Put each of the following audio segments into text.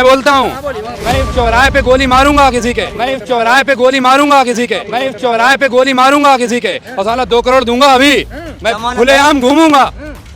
मैं बोलता हूँ, मैं इस चौराहे पे गोली मारूंगा किसी के, मैं इस चौराहे पे गोली मारूंगा किसी के, मैं इस चौराहे पे गोली मारूंगा किसी के, और साला 2 करोड़ दूंगा अभी, मैं खुलेआम घूमूंगा।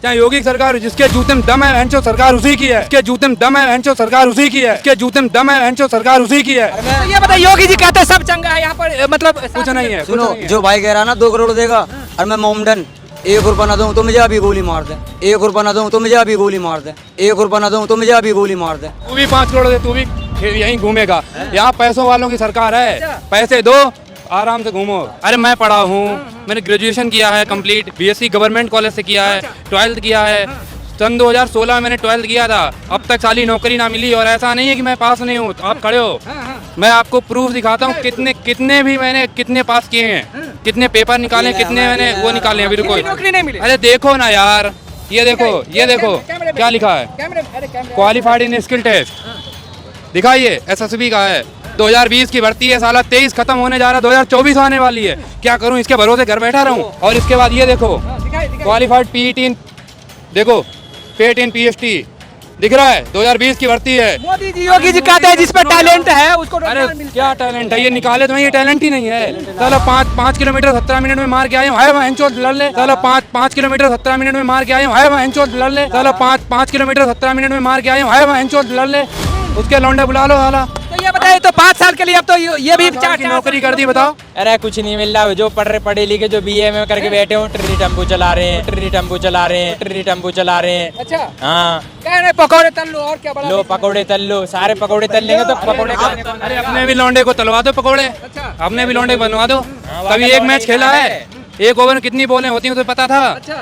चाहे योगी सरकार, जिसके जूते में दम है वहंचो सरकार उसी की है, इसके जूते में दम है वहंचो सरकार उसी की है, इसके जूते में दम है वहंचो सरकार उसी की है। तो ये बताइए, योगी जी कहते हैं सब चंगा है यहाँ पर, मतलब कुछ नहीं है। सुनो, जो भाई कह रहा ना 2 करोड़ देगा, और मैं मोमडन 1 रुपया ना दूं तो मुझे अभी गोली मार दे, 1 रुपया ना दूं तो मुझे अभी गोली मार दे, 1 रुपया ना दूं तो मुझे अभी गोली मार दे। तू भी 5 करोड़ दे, तू भी यहीं घूमेगा। यहाँ पैसों वालों की सरकार है, पैसे दो आराम से घूमो। अरे मैं पढ़ा हूँ, मैंने ग्रेजुएशन किया है कंप्लीट, बीएससी गवर्नमेंट कॉलेज से किया है, 12th किया है, सन 2016 में मैंने 12th किया था। अब तक साली नौकरी ना मिली, और ऐसा नहीं है कि मैं पास नहीं हूँ, आप खड़े हो, मैं आपको प्रूफ दिखाता हूँ कितने भी मैंने कितने पास किए हैं, कितने पेपर निकाले, कितने मैंने वो निकाले अभी। रुको, नौकरी नहीं मिली। अरे देखो ना यार, ये देखो, ये देखो क्या लिखा है, क्वालिफाइड इन स्किल टेस्ट, दिखाइए, एसएसबी का है, 2020 की भर्ती है, साला 23 खत्म होने जा रहा है, 2024 आने वाली है, क्या करूं, इसके भरोसे घर बैठा रहूं। और इसके बाद ये देखो, क्वालिफाइड पीईटी, देखो पेट इन पीएचडी दिख रहा है, 2020 की भर्ती है। मोदी जी, योगी जी कहते हैं जिस पे टैलेंट है उसको अरे क्या टैलेंट है, ये निकाले तो ये टैलेंट ही नहीं है। साला 5 किलोमीटर 17 मिनट में मार के आए हूँ, है वहाँ चोट लड़ ले। साला 5 किलोमीटर 17 मिनट में मार के आए हूँ, है वहाँ चोट लड़ ले। साला 5 किलोमीटर 17 मिनट में मार के आए हूँ, है वहाँ चोट लड़ ले। उसके लौंडे बुला लो साला। तो ये बताइए, तो 5 साल के लिए अब तो ये भी 4 नौकरी कर दी, बताओ। अरे कुछ नहीं मिल रहा, जो पढ़े लिखे जो बीए में करके बैठे हो, ट्रिरी टेम्पो चला रहे हैं, ट्रिरी टेम्पो चला रहे हैं, ट्रिरी टेम्पो चला रहे हैं। अच्छा, हाँ, कह रहे पकौड़े तल लो, और क्या बड़ा लो पकौड़े तल लो, सारे पकौड़े तल लेंगे तो पकौड़े अरे अपने भी लौंडे को तलवा दो पकौड़े, अपने भी लौंडे को बनवा दो। कभी एक मैच खेला है, एक ओवर में कितनी बॉलें होती हैं उसे पता था?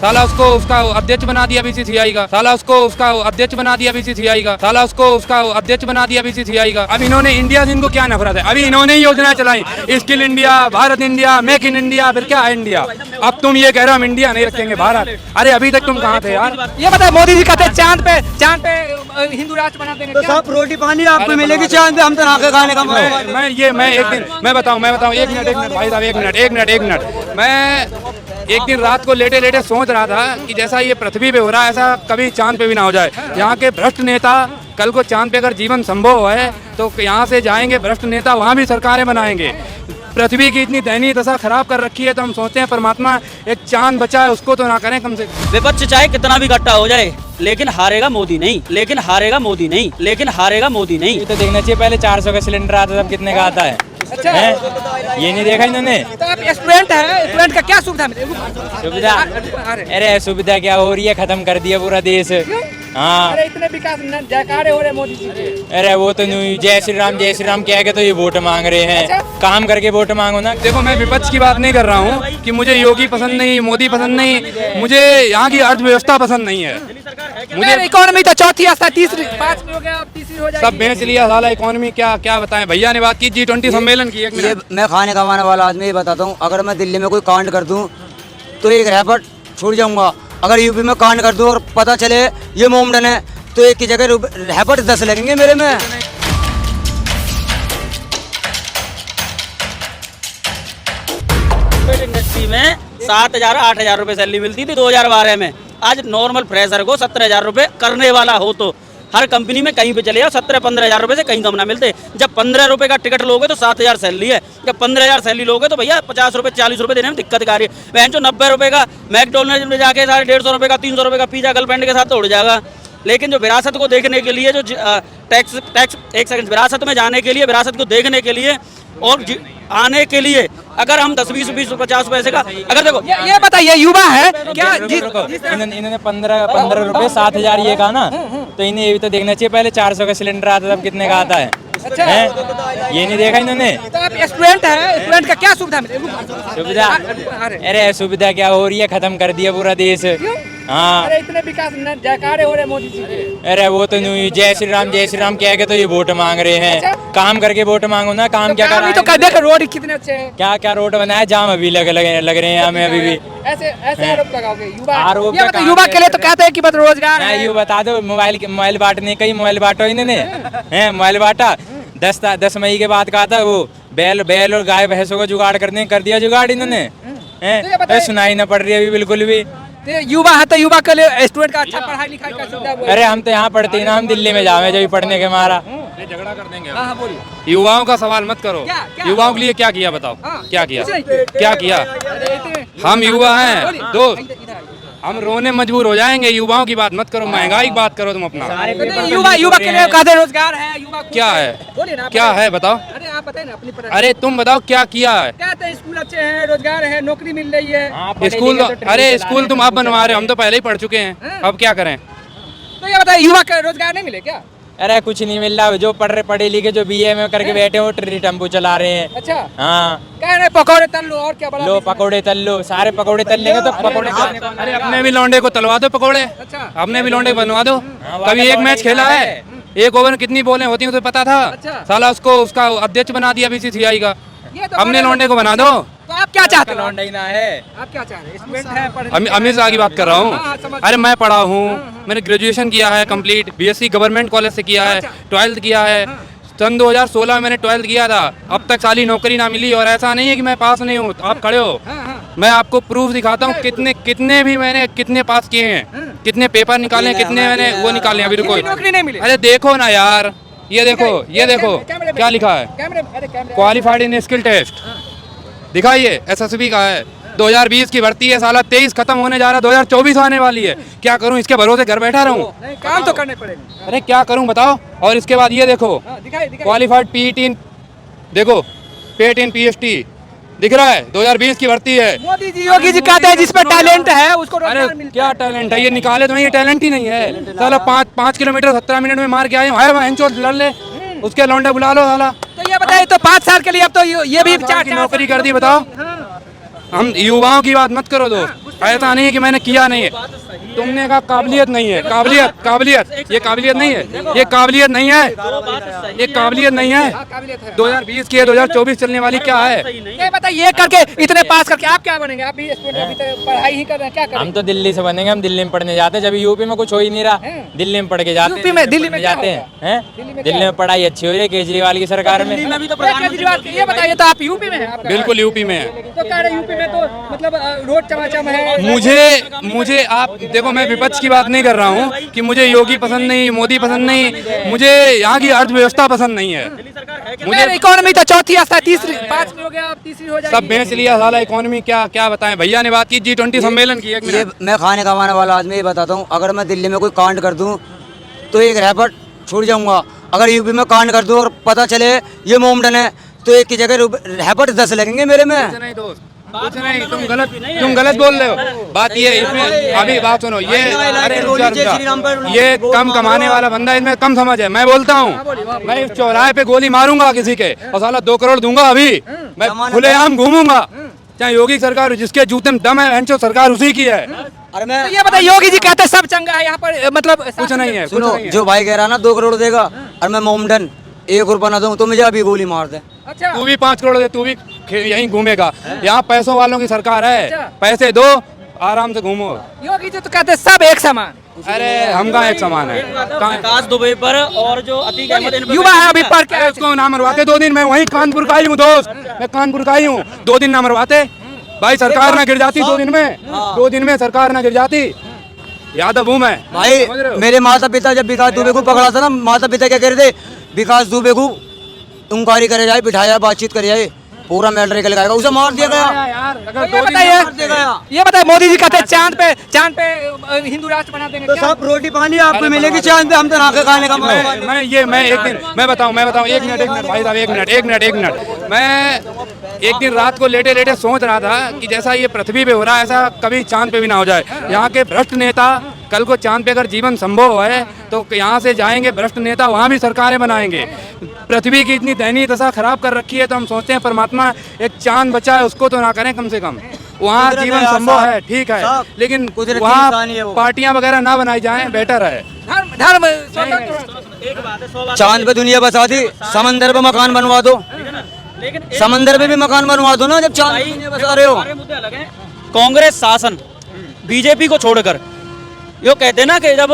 साला उसको उसका अध्यक्ष बना दिया बीसीसीआई का, साला उसको उसका अध्यक्ष बना दिया बीसीसीआई का, साला उसको उसका अध्यक्ष बना दिया बीसीसीआई का। अब इन्होंने इंडिया से इनको क्या नफरत है? अभी इन्होंने ही योजना चलाई, skill India, Bharat India, make in India, फिर क्या है इंडिया। अब तुम ये कह रहे हो हम इंडिया नहीं रखेंगे भारत, अरे अभी तक तुम कहाँ थे यार? ये बताए, मोदी जी कहते हैं चांद पे हिंदू राष्ट्र बना देंगे। तो सब रोटी पानी आपको मिलेगी चांद पे, हम तो नाके खाने का मैं एक दिन मैं बताऊं 1 मिनट भाई साहब, 1 मिनट। मैं एक दिन रात को लेटे लेटे सोच रहा था कि जैसा ये पृथ्वी पे हो रहा है ऐसा कभी चांद पे भी ना हो जाए। यहाँ के भ्रष्ट नेता कल को चांद पे अगर जीवन संभव है तो यहाँ से जाएंगे भ्रष्ट नेता, वहाँ भी सरकारें बनाएंगे। पृथ्वी की इतनी दयनीय दशा खराब कर रखी है तो हम सोचते हैं परमात्मा एक चांद बचा है उसको तो ना करें कम से कम। विपक्ष चाहे कितना भी इकट्ठा हो जाए, लेकिन हारेगा मोदी नहीं, लेकिन हारेगा मोदी नहीं, लेकिन हारेगा मोदी नहीं। ये तो देखना चाहिए, पहले 400 का सिलेंडर आता था, अब कितने का आता है? अच्छा, ये नहीं देखा इन्होंने? तो आप स्टूडेंट है, स्टूडेंट का क्या सुविधा मिलेगी? सुविधा, अरे सुविधा क्या हो रही है, खत्म कर दिया पूरा देश। हाँ, अरे इतने विकास जयकारे हो रहे मोदी जी के। अरे वो तो नहीं, जय श्री राम कह के तो ये वोट मांग रहे हैं, काम करके वोट मांगो ना। देखो मैं विपक्ष की बात नहीं कर रहा हूँ कि मुझे योगी पसंद नहीं, मोदी पसंद नहीं, मुझे यहाँ की अर्थव्यवस्था पसंद नहीं है। मुझे इकोनॉमी तो चौथी स्थान, तीसरी, 5वीं हो गया, अब तीसरी हो जाएगी। सब बेच लिया साला इकोनॉमी, क्या बताएं। भैया ने बात की G20 सम्मेलन की। ये मैं खाने कमाने वाला आदमी ये बताता हूँ, अगर मैं दिल्ली में कोई कांड कर दूँ तो एक रैपट छूट जाऊंगा, अगर यूपी में कांड कर दूँ और पता चले ये मोमडन है तो एक की जगह रैपट 10 लगेंगे मेरे में। इंडस्ट्री में 7,000-8,000 रुपए सैलरी मिलती थी 2012 में। आज नॉर्मल फ्रेशर को 17,000 रुपए करने वाला हो तो हर कंपनी में कहीं पे चले जाओ 17-15,000 रुपए से कहीं कम ना मिलते। जब 15 रुपए का टिकट लोगे तो 7,000 सैलरी है, जब 15,000 सैलरी लोगे तो भैया 50 रुपए 40 रुपए देने में दिक्कत आ रही है। बहन जो 90 रुपए का मैकडोनल्ड में जाके 150 रुपए का 300 रुपए का पिज्जा गर्लफ्रेंड के साथ तो उड़ जाएगा। लेकिन जो विरासत को देखने के लिए, जो टैक्स एक सेकंड, विरासत में जाने के लिए, विरासत को देखने के लिए और आने के लिए अगर हम 10, 20, 50 पैसे का, अगर देखो ये बताइए, युवा है क्या? इन्होंने 15 रुपए 7,000 ये कहा ना, तो इन्हें ये भी तो देखना चाहिए, पहले 400 का सिलेंडर आता था, अब कितने का आता है? अच्छा, ये नहीं देखा इन्होंने? तो आप स्टूडेंट है, स्टूडेंट का क्या सुविधा मिलेगी? सुविधा, अरे सुविधा क्या हो रही है, खत्म कर दिया पूरा देश। हाँ, अरे इतने विकास जयकारे हो रहे मोदी जी के। अरे वो तो नहीं, जय श्री राम कह के तो ये वोट मांग रहे हैं, काम करके वोट मांगो ना। काम क्या कर रहे हैं? तो देखो रोड कितने अच्छे हैं, क्या रोड बनाया, जाम अभी लग रहे हैं हमें अभी भी। ऐसे आरोप लगाओगे? युवा के लिए तो कहते हैं कि बस रोजगार है। ये बता दो, मोबाइल बांटने, कई मोबाइल बांटो इन्होंने, मोबाइल बांटा 10 मई के बाद कहा था वो बैल और गाय भैंसों को जुगाड़ कर दिया जुगाड़ इन्होंने। सुनाई ना पड़ रही अभी बिल्कुल भी। युवा है तो युवा के लिए स्टूडेंट का अच्छा पढ़ाई लिखाई का सुविधा। अरे हम तो यहाँ पढ़ते ही ना, हम दिल्ली में जावे जब पढ़ने के मारा। झगड़ा कर देंगे। हाँ हाँ बोलिए। युवाओं का सवाल मत करो। क्या? युवाओं के लिए क्या किया बताओ? हाँ, क्या किया? कुछ नहीं। क्या किया? हम युवा हैं बोलिए। दोस्त, इधर आइए। हम रोने मजबूर हो जाएंगे। युवाओं की बात मत करो, महंगाई की बात करो तुम अपना। नहीं, युवा के लिए कहते हैं रोजगार है, युवा खुश क्या है? बोलिए ना आप क्या बताइए। है बताओ? अरे आप बताइए ना अपनी पर। अरे तुम बताओ क्या किया है? कहते हैं स्कूल अच्छे हैं, रोजगार है, नौकरी मिल रही है। स्कूल अरे स्कूल तुम आप बनवा रहे हो, हम तो पहले ही पढ़ चुके हैं, अब क्या करें? तो ये बताइए युवा का रोजगार नहीं मिले क्या? अरे कुछ नहीं मिल रहा, जो पढ़े लिखे जो बीए में करके बैठे हो ट्री टेम्पो चला रहे हैं। अच्छा हाँ कह रहे पकौड़े तल लो और क्या बड़ा लो पकौड़े तल लो, सारे पकौड़े तल लेंगे तो पकौड़े तलने को- अरे अपने भी लौंडे को तलवा दो पकौड़े, अच्छा। अपने भी लौंडे को बनवा दो। कभी एक मैच खेला है, एक ओवर में कितनी बॉलें होती हैं तो पता था? अच्छा। साला उसको उसका अध्यक्ष बना दिया बीसीसीआई का। ये तो अपने बड़े- लौंडे को बना दो। तो आप क्या चाहते हो? लौंडा ही ना है। आप क्या चाह रहे हैं? स्टूडेंट है, पढ़ अमित शाह की बात कर रहा हाँ, हाँ, हूँ। समझ- अरे मैं पढ़ा हूँ, मैंने ग्रेजुएशन किया है कंप्लीट, बीएससी गवर्नमेंट कॉलेज से किया है, अच्छा। 12th किया है। सन 2016 में मैंने 12th किया था, अब तक साली नौकरी ना मिली। और ऐसा नहीं है कि मैं पास नहीं हूँ, आप खड़े हो, हाँ, हाँ। मैं आपको प्रूफ दिखाता हूँ कितने भी मैंने कितने पास किए हैं, कितने पेपर निकाले, कितने मैंने वो निकाले। अभी रुको, नौकरी नहीं मिली। अरे देखो ना यार, ये देखो कैमरे में- क्या लिखा है, कैमरे अरे कैमरे क्वालिफाइड इन स्किल टेस्ट दिखाइए, एसएसबी का है। 2020 की भर्ती है, साला 23 खत्म होने जा रहा है, 2024 आने वाली है। क्या करूं, इसके भरोसे घर बैठा रहूं? नहीं काम तो करने पड़ेगा। अरे क्या करूं बताओ? और इसके बाद ये देखो, हाँ, दिखाइए क्वालिफाइड पीईटी, देखो पेट इन पीएचटी दिख रहा है, 2020 की भर्ती है। मोदी जी योगी जी कहते हैं जिसमें टैलेंट है उसको अरे रोजगार मिलता क्या टैलेंट है, ये निकाले तो नहीं, ये टैलेंट ही नहीं है। साला 5 किलोमीटर 17 मिनट में मार के आए हैं, वहाँ लड़ ले, उसके लौंडे बुला लो साला। तो ये बताइए तो 5 साल के लिए अब तो ये भी 4 की नौकरी कर दी, बताओ। हम युवाओं की बात मत करो दोस्त, ऐसा नहीं है कि मैंने किया नहीं है, तुमने कहा काबिलियत नहीं है। काबिलियत ये काबिलियत नहीं है, ये काबिलियत नहीं है, ये काबिलियत नहीं है। 2020 की है, 2024 चलने वाली क्या है? ये बताइए ये करके इतने पास करके आप क्या बनेंगे? आप भी स्टूडेंट अभी तक पढ़ाई ही कर रहे हैं, क्या हम करेंगे? तो दिल्ली से बनेंगे, हम दिल्ली में पढ़ने जाते हैं। जब यूपी में कुछ हो ही नहीं रहा, दिल्ली में पढ़ के जाते हैं। यूपी में- दिल्ली में क्या जाते होता हैं, दिल्ली में पढ़ाई अच्छी हो रही है केजरीवाल की सरकार में। में भी तो केजरीवाल ये बताइए तो आप यूपी में हैं? आपका- बिल्कुल यूपी में है। तो कह रहे यूपी में तो मतलब रोड चमाचम है। मुझे आप देखो, मैं विपक्ष की बात नहीं कर रहा हूँ कि मुझे योगी पसंद नहीं, मोदी पसंद नहीं, मुझे यहाँ की अर्थव्यवस्था पसंद नहीं है। मुझे इकोनॉमी तो चौथी स्थान, तीसरी 5 हो गया, अब तीसरी हो जाएगी। सब बेच लिया साला इकोनॉमी, क्या बताएं। भैया ने बात की G20 सम्मेलन की, एक ये मिनट। मैं खाने कमाने वाला आदमी ये बताता हूँ, अगर मैं दिल्ली में कोई कांड कर दूँ तो एक रैपट छूट जाऊंगा। अगर यूपी में कांड कर दूँ और पता चले ये मोमडन है तो एक की जगह रैपट 10 लगेंगे मेरे में। नहीं दोस्त, कुछ नहीं, तुम गलत बोल रहे हो। बात ये इसमें अभी बात सुनो, ये अरे रुक जा, ये कम कमाने वाला बंदा, इसमें कम समझ है। मैं बोलता हूँ, मैं इस चौराहे पे गोली मारूंगा किसी के और साला 2 करोड़ दूंगा अभी, मैं खुलेआम घूमूंगा, चाहे योगी सरकार, जिसके जूते में दम है, एंचो सरकार उसी की है। अरे मैं तो ये बताइए योगी जी कहते हैं सब चंगा है यहाँ पर, मतलब कुछ नहीं है, कुछ सुनो, नहीं है। जो भाई कह रहा ना 2 करोड़ देगा और मैं मोमडन 1 रुपया ना दूं तो मुझे अभी गोली मार दे। अच्छा तू भी 5 करोड़ दे, तू भी यहीं घूमेगा। यहाँ पैसों वालों की सरकार है, अच्छा। पैसे दो, आराम से घूमो। योगी जी तो कहते हैं सब एक समान। अरे हम कहाँ एक समान है? विकास दुबे पर और जो अतीक अहमद इन पर युवा है अभी पढ़ के अरे उसको ना मरवाते 2 दिन, मैं वहीं कानपुर का ही हूँ दोस्त, मैं कानपुर का ही हूँ। 2 दिन ना मरवाते भाई, सरकार ना गिर जाती 2 दिन में, 2 दिन में सरकार ना गिर जाती। यादव हूँ मैं भाई समझ रहे हो? मेरे माता पिता जब विकास दुबे को पकड़ा था ना, माता पिता क्या कह रहे थे, विकास दुबे को इंक्वायरी करे जाए, बिठाया, बातचीत करे जाए, पूरा मैटर निकल गया, उसे मार दिया गया। यार अगर ये 2 दिन बताइए, मार दिया गया। ये बताइए मोदी जी कहते हैं चांद पे हिंदू राष्ट्र बना देंगे, तो क्या? सब रोटी पानी आपको मिलेगी चांद पे, हम तो नाके खाने का मौका नहीं। मैं एक दिन मैं बताऊं 1 मिनट भाई साहब, 1 मिनट। मैं एक दिन रात को लेटे सोच रहा था कि जैसा ये पृथ्वी पे हो रहा है ऐसा कभी चांद पे भी ना हो जाए। यहाँ के भ्रष्ट नेता, कल को चांद पे अगर जीवन संभव है तो यहाँ से जाएंगे भ्रष्ट नेता, वहाँ भी सरकारें बनाएंगे। पृथ्वी की इतनी दयनीय दशा खराब कर रखी है, तो हम सोचते हैं परमात्मा एक चांद बचाए, उसको तो ना करें कम से कम। वहाँ जीवन संभव है, ठीक है, लेकिन वहाँ पार्टियां वगैरह ना बनाई जाएं, बेटर है। धर्म स्वतंत्र चांद पे दुनिया बसा दी, समंदर पे मकान बनवा दो, लेकिन समंदर पे भी मकान बनवा दो ना, जब चांद पे दुनिया बसा रहे हो। सारे मुद्दे अलग हैं। कांग्रेस शासन बीजेपी को छोड़कर, यो कहते हैं ना कि जब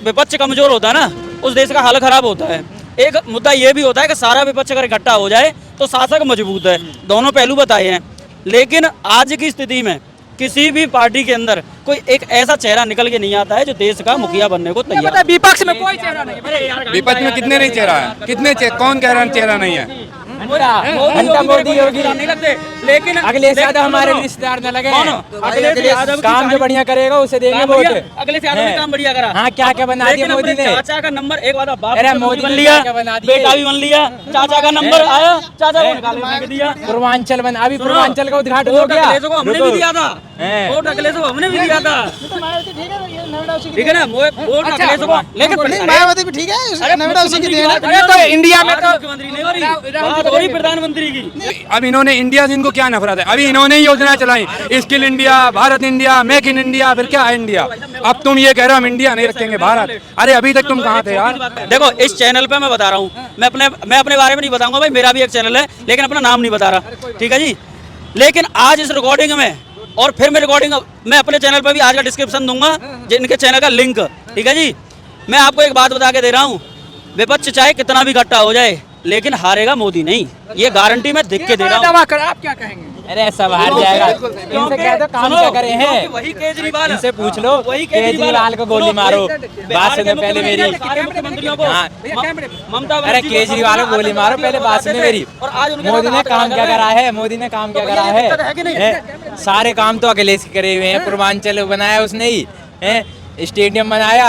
विपक्ष कमजोर होता है ना, उस देश का हाल खराब होता है। एक मुद्दा ये भी होता है कि सारा विपक्ष अगर इकट्ठा हो जाए तो शासक मजबूत है। दोनों पहलू बताए हैं, लेकिन आज की स्थिति में किसी भी पार्टी के अंदर कोई एक ऐसा चेहरा निकल के नहीं आता है जो देश का मुखिया बनने को तैयार है। विपक्ष में कोई चेहरा नहीं है। विपक्ष में कितने नहीं चेहरा है, कितने कौन कह रहा है चेहरा नहीं है? मोदी योगी नहीं लगते, लेकिन अखिलेश यादव हमारे रिश्तेदार न लगे। अखिलेश यादव काम जो बढ़िया करेगा उसे देंगे वोट। अखिलेश यादव ने काम बढ़िया करा। हाँ, क्या क्या बना दिया मोदी ने। चाचा का नंबर एक बात, बाप अरे भी मोदी बन ने लिया, क्या बना दिया। बेटा भी बन लिया, चाचा का नंबर आया, चाचा को निकाल के दिया। पूर्वांचल बन, अभी पूर्वांचल का उद्घाटन हो वोट गया। अखिलेश को हमने भी दिया था, वोट अखिलेश को हमने भी दिया था, ठीक है ना। वोट अखिलेश को, लेकिन मायावती भी ठीक है, नोएडा उसी की देन है। अरे तो इंडिया में तो मुख्यमंत्री नहीं हो रही, बात हो रही प्रधानमंत्री की। अब इन्होंने इंडिया से इनको क्या नफरत है? अभी इन्होंने ही योजना चलाई, skill India, Bharat India, make in India, फिर क्या है इंडिया? अब तुम ये कह रहे हो हम इंडिया नहीं रखेंगे भारत। अरे अभी तक तुम कहाँ थे यार? देखो इस चैनल पे मैं बता रहा हूँ, मैं अपने बारे में नहीं बताऊंगा भाई, मेरा भी एक चैनल है लेकिन अपना नाम नहीं बता रहा, ठीक है जी। लेकिन आज इस रिकॉर्डिंग में, और फिर मैं रिकॉर्डिंग मैं अपने चैनल पर भी आज का डिस्क्रिप्शन दूंगा, जिनके चैनल का लिंक, ठीक है जी। मैं आपको एक बात बता के दे रहा हूँ, विपक्ष चाहे कितना भी इकट्ठा हो जाए लेकिन हारेगा मोदी नहीं, ये गारंटी मैं दिख के दे रहा हूँ। दावा कर, आप क्या कहेंगे? अरे सब हार जाएगा। इनसे कह दो काम क्या करे हैं, वही केजरीवाल, इनसे पूछ लो। केजरीवाल को गोली मारो, बात सुनो पहले मेरी। सारे मुख्यमंत्रियों को, हाँ। ममता अरे केजरीवाल को गोली मारो, पहले बात सुनो मेरी। और आज उनके मोदी ने साथ काम क्या करा है? मोदी ने काम क्या करा है? दिक्कत है कि नहीं? हैं? सारे काम तो अखिलेश करे हुए हैं। पूर्वांचल बनाया उसने ही, स्टेडियम बनाया।